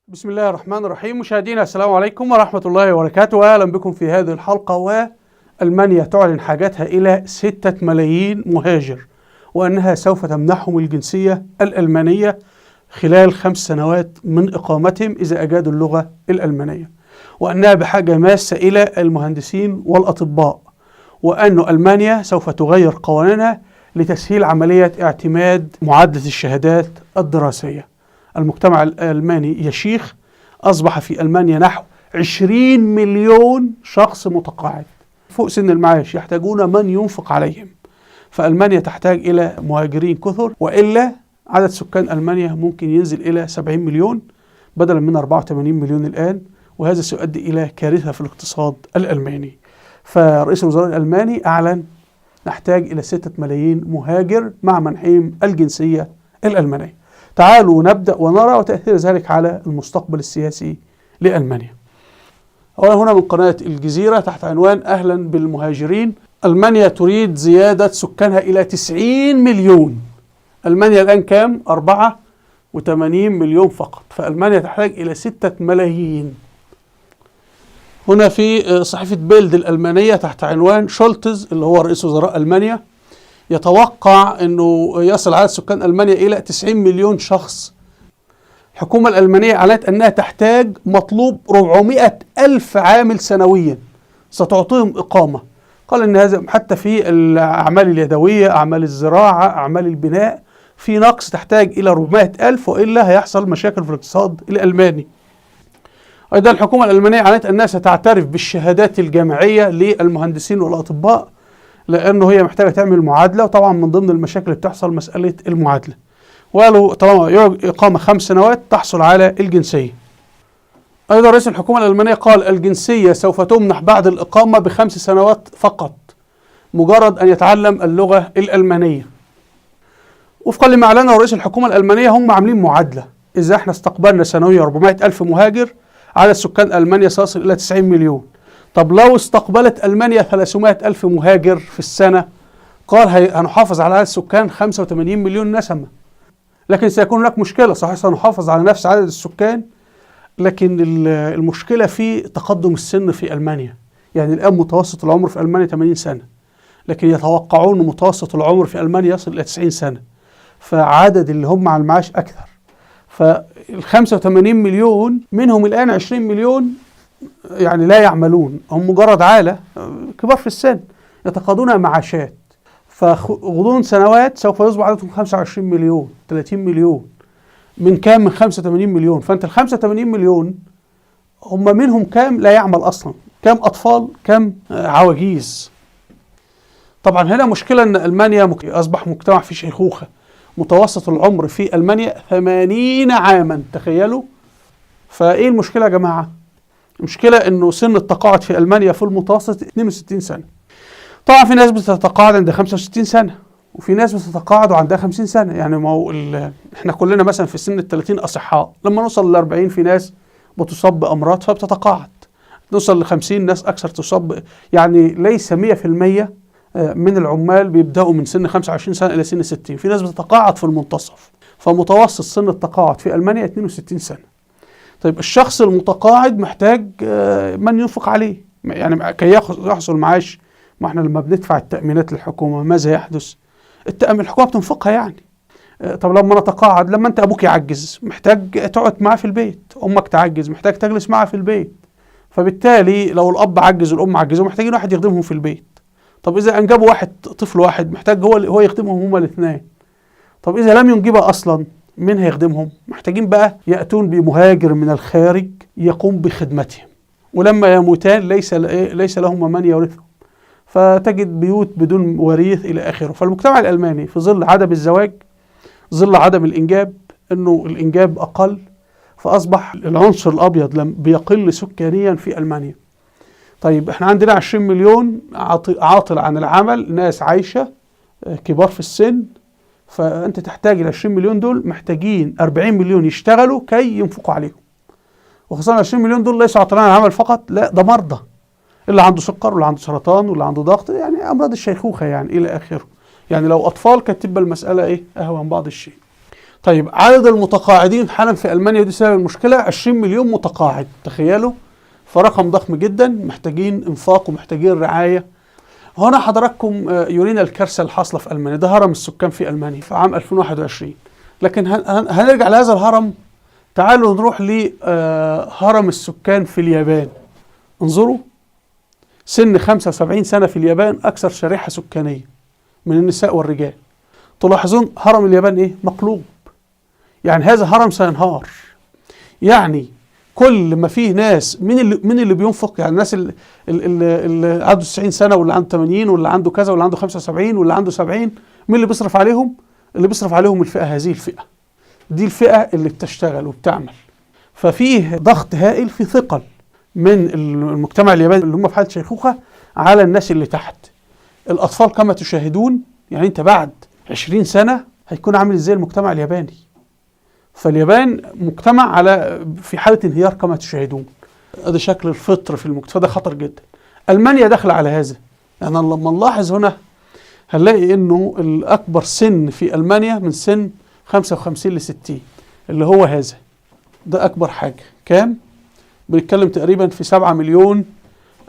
بسم الله الرحمن الرحيم. مشاهدينا السلام عليكم ورحمة الله وبركاته، وأهلا بكم في هذه الحلقة. وألمانيا تعلن حاجتها إلى 6 ملايين مهاجر، وأنها سوف تمنحهم الجنسية الألمانية خلال 5 سنوات من إقامتهم إذا أجادوا اللغة الألمانية، وأنها بحاجة ماسة إلى المهندسين والأطباء، وأن ألمانيا سوف تغير قوانينها لتسهيل عملية اعتماد معادلة الشهادات الدراسية. المجتمع الألماني يشيخ، أصبح في ألمانيا نحو 20 مليون شخص متقاعد فوق سن المعاش يحتاجون من ينفق عليهم، فألمانيا تحتاج إلى مهاجرين كثر، وإلا عدد سكان ألمانيا ممكن ينزل إلى 70 مليون بدلا من 84 مليون الآن، وهذا سيؤدي إلى كارثة في الاقتصاد الألماني. فرئيس الوزراء الألماني أعلن نحتاج إلى 6 ملايين مهاجر مع منحهم الجنسية الألمانية. تعالوا نبدأ ونرى وتأثير ذلك على المستقبل السياسي لألمانيا. أولا هنا من قناة الجزيرة تحت عنوان أهلا بالمهاجرين. ألمانيا تريد زيادة سكانها إلى 90 مليون. ألمانيا الآن كام؟ 84 مليون فقط، فألمانيا تحتاج إلى 6 ملايين. هنا في صحيفة بيلد الألمانية تحت عنوان شولتز اللي هو رئيس وزراء ألمانيا يتوقع أنه يصل عدد سكان ألمانيا إلى 90 مليون شخص. الحكومة الألمانية أعلنت أنها تحتاج مطلوب 400 ألف عامل سنويا ستعطيهم إقامة. قال أن هذا حتى في الأعمال اليدوية، أعمال الزراعة، أعمال البناء في نقص، تحتاج إلى 400 ألف، وإلا هيحصل مشاكل في الاقتصاد الألماني. أيضا الحكومة الألمانية أعلنت أنها ستعترف بالشهادات الجامعية للمهندسين والأطباء، لأنه هي محتاجة تعمل معادلة، وطبعا من ضمن المشاكل اللي بتحصل مسألة المعادلة. وقالوا طالما إقامة 5 سنوات تحصل على الجنسية. أيضا رئيس الحكومة الألمانية قال الجنسية سوف تمنح بعد الإقامة ب5 سنوات فقط، مجرد أن يتعلم اللغة الألمانية. وفقا لما أعلنه رئيس الحكومة الألمانية هم عاملين معادلة، إذا احنا استقبلنا سنويا 400 ألف مهاجر عدد سكان ألمانيا سيصل إلى 90 مليون. طب لو استقبلت ألمانيا 300 ألف مهاجر في السنة، قال هنحافظ على عدد السكان 85 مليون نسمة، لكن سيكون هناك مشكلة. صحيح سنحافظ على نفس عدد السكان، لكن المشكلة في تقدم السن في ألمانيا. يعني الآن متوسط العمر في ألمانيا 80 سنة، لكن يتوقعون متوسط العمر في ألمانيا يصل إلى 90 سنة، فعدد اللي هم على المعاش أكثر. فال 85 مليون منهم الآن 20 مليون يعني لا يعملون، هم مجرد عالة كبار في السن يتقاضون معاشات، فغضون سنوات سوف يصبح عددهم 25 مليون 30 مليون من كام؟ من 85 مليون. فأنت ال 85 مليون هم منهم كام لا يعمل أصلا، كام أطفال، كام عواجيز. طبعا هنا مشكلة أن ألمانيا أصبح مجتمع في شيخوخة. متوسط العمر في ألمانيا 80 عاما، تخيلوا. فإيه المشكلة يا جماعة؟ المشكلة أنه سن التقاعد في ألمانيا في المتوسط 62 سنة. طبعا في ناس بتتقاعد عند 65 سنة، وفي ناس بتتقاعد وعندها 50 سنة. يعني ما هو احنا كلنا مثلا في سن ال30 أصحاء، لما نوصل ل40 في ناس بتصاب بأمراض فبتتقاعد، نوصل ل50 ناس أكثر تصاب. يعني ليس 100% من العمال بيبدأوا من سن 25 سنة إلى سن 60، في ناس بتتقاعد في المنتصف. فمتوسط سن التقاعد في ألمانيا 62 سنة. طيب الشخص المتقاعد محتاج من ينفق عليه، يعني كي يحصل معاش. ما احنا لما بندفع التأمينات للحكومة ماذا يحدث؟ الحكومة بتنفقها يعني. طب لما نتقاعد، لما انت ابوك يعجز محتاج تقعد معاه في البيت، امك تعجز محتاج تجلس معاه في البيت. فبالتالي لو الاب عجز والام عجزوا محتاجين واحد يخدمهم في البيت. طب اذا انجبوا طفل واحد محتاج هو يخدمهم هما الاثنين. طب اذا لم ينجبها اصلا مين هيخدمهم؟ محتاجين بقى يأتون بمهاجر من الخارج يقوم بخدمتهم، ولما يموتان ليس لهم من يورثهم، فتجد بيوت بدون وريث إلى آخره. فالمجتمع الألماني في ظل عدم الزواج، ظل عدم الإنجاب، أنه الإنجاب أقل، فأصبح العنصر الأبيض بيقل سكانيا في ألمانيا. طيب احنا عندنا 20 مليون عاطل عن العمل، ناس عايشة كبار في السن، فأنت تحتاج ال 20 مليون دول محتاجين 40 مليون يشتغلوا كي ينفقوا عليهم. وخاصة 20 مليون دول ليسوا عاطلين عن العمل فقط، لا ده مرضى، اللي عنده سكر واللي عنده سرطان واللي عنده ضغط، يعني أمراض الشيخوخة يعني إلى آخره. يعني لو أطفال كانت تبقى المسألة أهون بعض الشيء. طيب عدد المتقاعدين حالا في ألمانيا دي سبب المشكلة 20 مليون متقاعد، تخيلوا، فرقم ضخم جدا، محتاجين انفاق ومحتاجين رعاية. هنا حضراتكم يورينا الكارثة الحاصلة في ألمانيا. ده هرم السكان في ألمانيا في عام 2021. لكن هنرجع لهذا الهرم. تعالوا نروح لهرم السكان في اليابان. انظروا، سن 75 سنة في اليابان أكثر شريحة سكانية من النساء والرجال. تلاحظون هرم اليابان إيه؟ مقلوب. يعني هذا هرم سينهار. يعني كل ما فيه ناس، مين اللي بينفق؟ يعني الناس اللي عنده 90 سنة واللي عنده 80 واللي عنده كذا واللي عنده 75 واللي عنده 70، مين اللي بيصرف عليهم؟ اللي بيصرف عليهم الفئة، هذه الفئة دي الفئة اللي بتشتغل وبتعمل. ففيه ضغط هائل، في ثقل من المجتمع الياباني اللي هم في حالة شيخوخة على الناس اللي تحت. الأطفال كما تشاهدون، يعني أنت بعد 20 سنة هيكون عامل إزاي المجتمع الياباني؟ فاليابان مجتمع في حالة انهيار كما تشاهدون. هذا شكل الفطر في المجتمع، ده خطر جدا. ألمانيا داخلة على هذا. يعني لما نلاحظ هنا هنلاقي إنه الأكبر سن في ألمانيا من سن 55 ل 60، اللي هو هذا. ده أكبر حاجة. كام؟ بنتكلم تقريبا في 7 مليون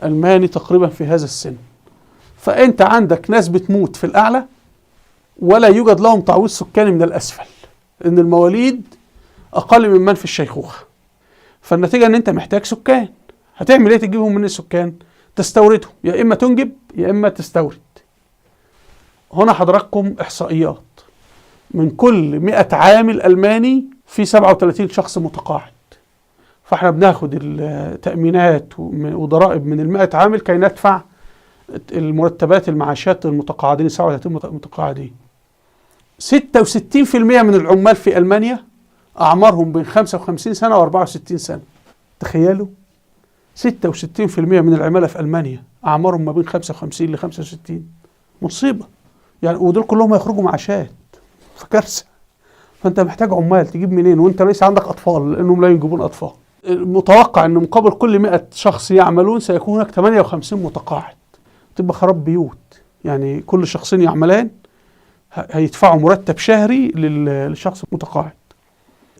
ألماني تقريبا في هذا السن. فأنت عندك ناس بتموت في الأعلى ولا يوجد لهم تعويض سكاني من الأسفل، إن المواليد أقل من في الشيخوخة. فالنتيجة إن أنت محتاج سكان. هتعمل إيه تجيبهم من السكان؟ تستوردهم، يا إما تنجب يا إما تستورد. هنا حضراتكم إحصائيات. من كل 100 عامل ألماني في 37 شخص متقاعد. فاحنا بناخد التأمينات وضرائب من 100 عامل كي ندفع المرتبات المعاشات المتقاعدين، 37 متقاعدين. 66% من العمال في ألمانيا أعمارهم بين 55 سنة و64 سنة. تخيلوا، 66% من العمالة في ألمانيا أعمارهم ما بين 55 ل 65. مصيبة يعني، ودول كلهم هيخرجوا معاشات، فكارثة. فأنت محتاج عمال، تجيب منين وأنت ليس عندك أطفال؟ لأنهم لا ينجبون أطفال. المتوقع أن مقابل كل 100 شخص يعملون سيكون هناك 58 متقاعد. تبقى خراب بيوت. يعني كل شخصين يعملان هيدفعوا مرتب شهري للشخص المتقاعد.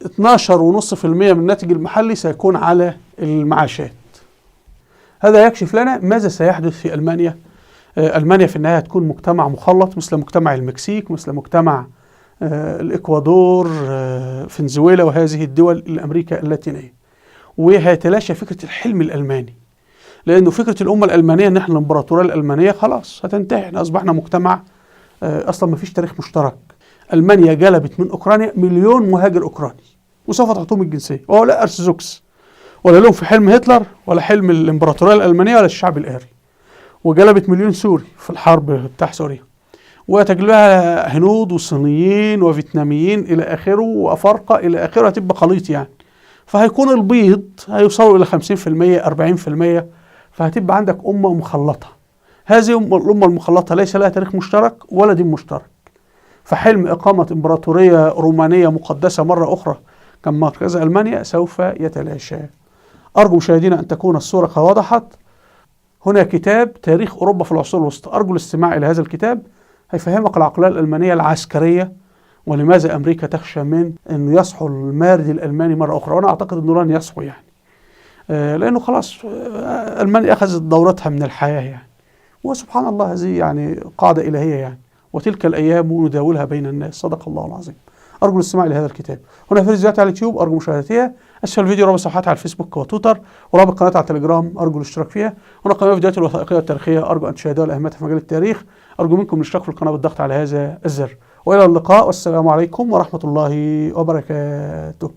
12.5% من الناتج المحلي سيكون على المعاشات. هذا يكشف لنا ماذا سيحدث في ألمانيا. ألمانيا في النهاية تكون مجتمع مخلط، مثل مجتمع المكسيك، مثل مجتمع الإكوادور، فنزويلا، وهذه الدول الأمريكا اللاتينية. وهيتلاشى فكرة الحلم الألماني، لأنه فكرة الأمة الألمانية أن احنا الإمبراطورية الألمانية خلاص هتنتهي. احنا أصبحنا مجتمع أصلا ما فيش تاريخ مشترك. ألمانيا جلبت من أوكرانيا 1,000,000 مهاجر أوكراني وسوف تعطيهم الجنسية، وهو لا أرثوذكس ولا لهم في حلم هتلر ولا حلم الإمبراطورية الألمانية ولا الشعب الآري. وجلبت 1,000,000 سوري في الحرب بتاع سوريا، وتجلبها هنود وصينيين وفيتناميين إلى آخره وأفارقة إلى آخره. هتبقى خليط يعني. فهيكون البيض هيوصلوا إلى 50% 40%. فهتبقى عندك أمة مخلطة. هذه الأمة المخلطة ليس لها تاريخ مشترك ولا دين مشترك. فحلم إقامة إمبراطورية رومانية مقدسة مرة أخرى كما مركز ألمانيا سوف يتلاشى. أرجو مشاهدينا أن تكون الصورة قد وضحت. هنا كتاب تاريخ أوروبا في العصور الوسطى. أرجو الاستماع إلى هذا الكتاب، هيفهمك العقلية الألمانية العسكرية ولماذا أمريكا تخشى من أنه يصحو المارد الألماني مرة أخرى. وأنا أعتقد أنه لن يصحو يعني، لأنه خلاص ألمانيا أخذت دورتها من الحياة يعني. وسبحان الله هذه يعني قاعدة إلهية يعني. وتلك الأيام نداولها بين الناس. صدق الله العظيم. أرجو الاستماع إلى هذا الكتاب. هنا في فيديوهات على اليوتيوب أرجو مشاهدتها. أسفل الفيديو رابط صفحاتي على الفيسبوك وتويتر، ورابط قناتي على التليجرام أرجو الاشتراك فيها. هنا قناة فيديوهات الوثائقية والتاريخية أرجو أن تشاهدوها لأهميتها في مجال التاريخ. أرجو منكم الاشتراك في القناة بالضغط على هذا الزر. وإلى اللقاء، والسلام عليكم ورحمة الله وبركاته.